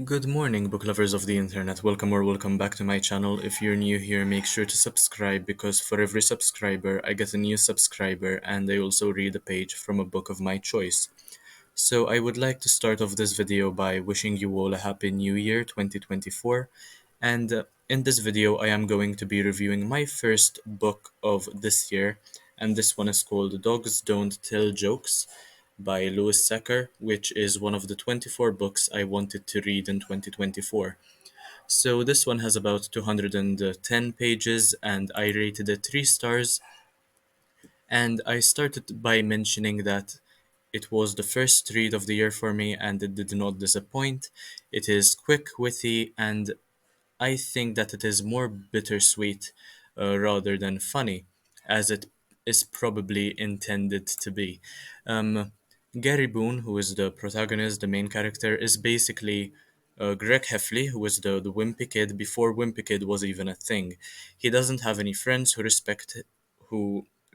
Good morning, book lovers of the internet. Welcome or welcome back to my channel. If you're new here, make sure to subscribe because for every subscriber, I get a new subscriber and I also read a page from a book of my choice. So I would like to start off this video by wishing you all a happy new year 2024. And in this video, I am going to be reviewing my first book of this year, and this one is called Dogs Don't Tell Jokes by Louis Sachar, which is one of the 24 books I wanted to read in 2024. So this one has about 210 pages and I rated it 3 stars. And I started by mentioning that it was the first read of the year for me and it did not disappoint. It is quick, witty, and I think that it is more bittersweet rather than funny, as it is probably intended to be. Um, Gary Boone, who is the protagonist, the main character, is basically Greg Heffley, who is the wimpy kid before wimpy kid was even a thing. He doesn't have any friends who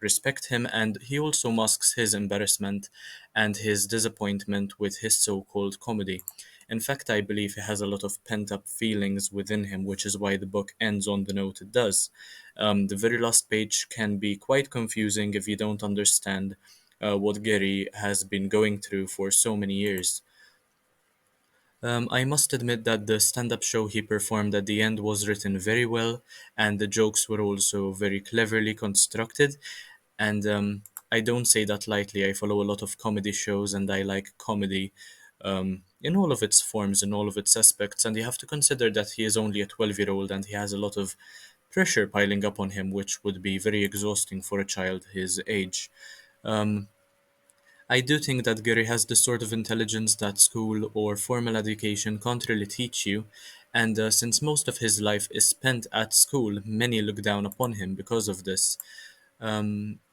respect him, and he also masks his embarrassment and his disappointment with his so-called comedy. In fact, I believe he has a lot of pent-up feelings within him, which is why the book ends on the note it does. The very last page can be quite confusing if you don't understand what Gary has been going through for so many years. I must admit that the stand-up show he performed at the end was written very well, and the jokes were also very cleverly constructed. And I don't say that lightly. I follow a lot of comedy shows, and I like comedy in all of its forms, in all of its aspects. And you have to consider that he is only a 12-year-old, and he has a lot of pressure piling up on him, which would be very exhausting for a child his age. Um, I do think that Gary has the sort of intelligence that school or formal education can't really teach you, and since most of his life is spent at school, many look down upon him because of this.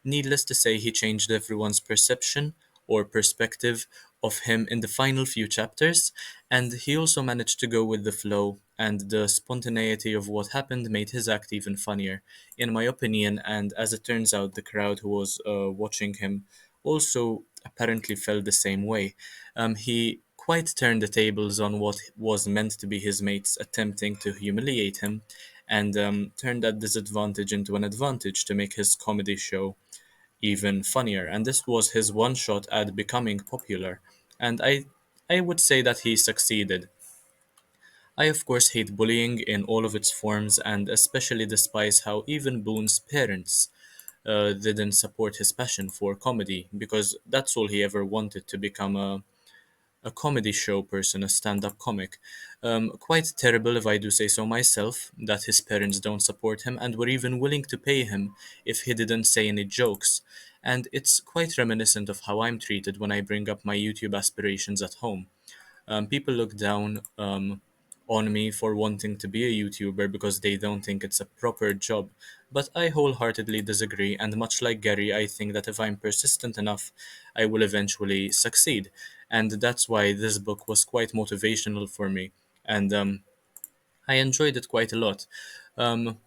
Needless to say, he changed everyone's perception or perspective of him in the final few chapters, and he also managed to go with the flow, and the spontaneity of what happened made his act even funnier, in my opinion. And as it turns out, the crowd who was watching him also apparently felt the same way. He quite turned the tables on what was meant to be his mates attempting to humiliate him, and turned that disadvantage into an advantage to make his comedy show even funnier. And this was his one shot at becoming popular. And I would say that he succeeded. I of course hate bullying in all of its forms and especially despise how even Boone's parents didn't support his passion for comedy because that's all he ever wanted to become a comedy show person, a stand-up comic. Quite terrible, if I do say so myself, that his parents don't support him and were even willing to pay him if he didn't say any jokes. And it's quite reminiscent of how I'm treated when I bring up my YouTube aspirations at home. People look down on me for wanting to be a YouTuber because they don't think it's a proper job. But I wholeheartedly disagree, and much like Gary, I think that if I'm persistent enough, I will eventually succeed. And that's why this book was quite motivational for me, and I enjoyed it quite a lot. Um,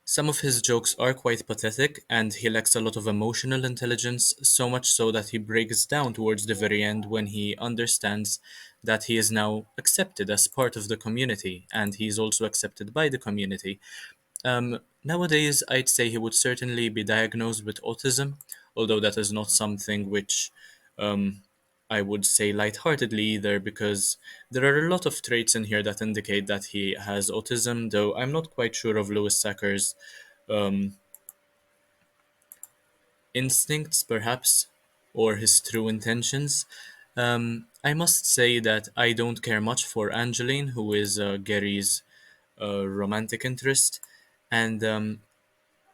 some of his jokes are quite pathetic, and he lacks a lot of emotional intelligence, so much so that he breaks down towards the very end when he understands that he is now accepted as part of the community, and he is also accepted by the community. Nowadays, I'd say he would certainly be diagnosed with autism, although that is not something which um, I would say lightheartedly either, because there are a lot of traits in here that indicate that he has autism, though I'm not quite sure of Louis Sachar's um, instincts, perhaps, or his true intentions. I must say that I don't care much for Angeline, who is Gary's romantic interest, and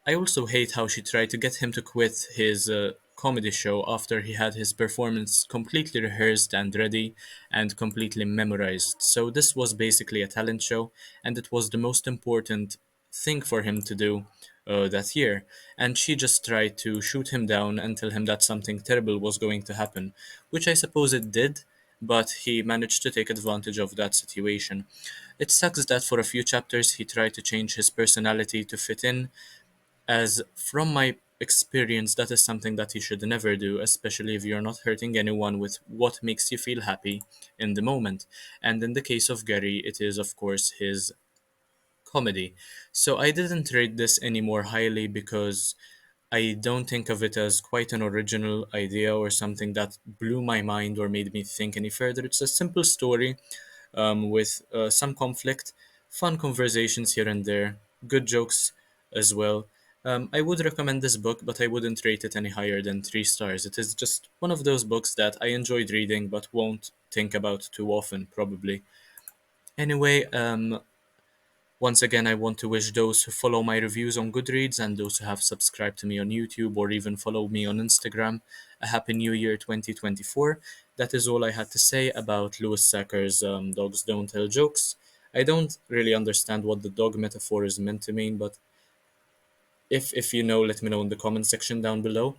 I also hate how she tried to get him to quit his comedy show after he had his performance completely rehearsed and ready and completely memorized. So this was basically a talent show, and it was the most important thing for him to do that year. And she just tried to shoot him down and tell him that something terrible was going to happen, which I suppose it did, but he managed to take advantage of that situation. It sucks that for a few chapters he tried to change his personality to fit in, as from my experience, that is something that you should never do, especially if you're not hurting anyone with what makes you feel happy in the moment. And in the case of Gary, it is, of course, his comedy. So I didn't rate this any more highly because I don't think of it as quite an original idea or something that blew my mind or made me think any further. It's a simple story with some conflict, fun conversations here and there, good jokes as well. I would recommend this book, but I wouldn't rate it any higher than 3 stars. It is just one of those books that I enjoyed reading but won't think about too often, probably. Anyway, once again, I want to wish those who follow my reviews on Goodreads and those who have subscribed to me on YouTube or even follow me on Instagram a happy New Year 2024. That is all I had to say about Louis Sachar's Dogs Don't Tell Jokes. I don't really understand what the dog metaphor is meant to mean, but if you know, let me know in the comment section down below.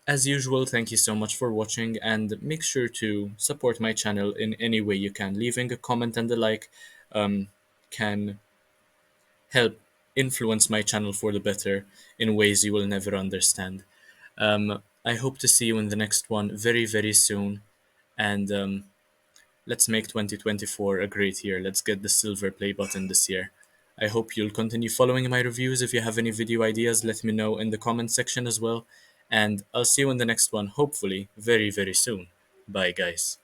As usual, thank you so much for watching, and make sure to support my channel in any way you can. Leaving a comment and a like can help influence my channel for the better in ways you will never understand. I hope to see you in the next one very, very soon. And let's make 2024 a great year. Let's get the silver play button this year. I hope you'll continue following my reviews. If you have any video ideas, let me know in the comment section as well. And I'll see you in the next one, hopefully very, very soon. Bye, guys.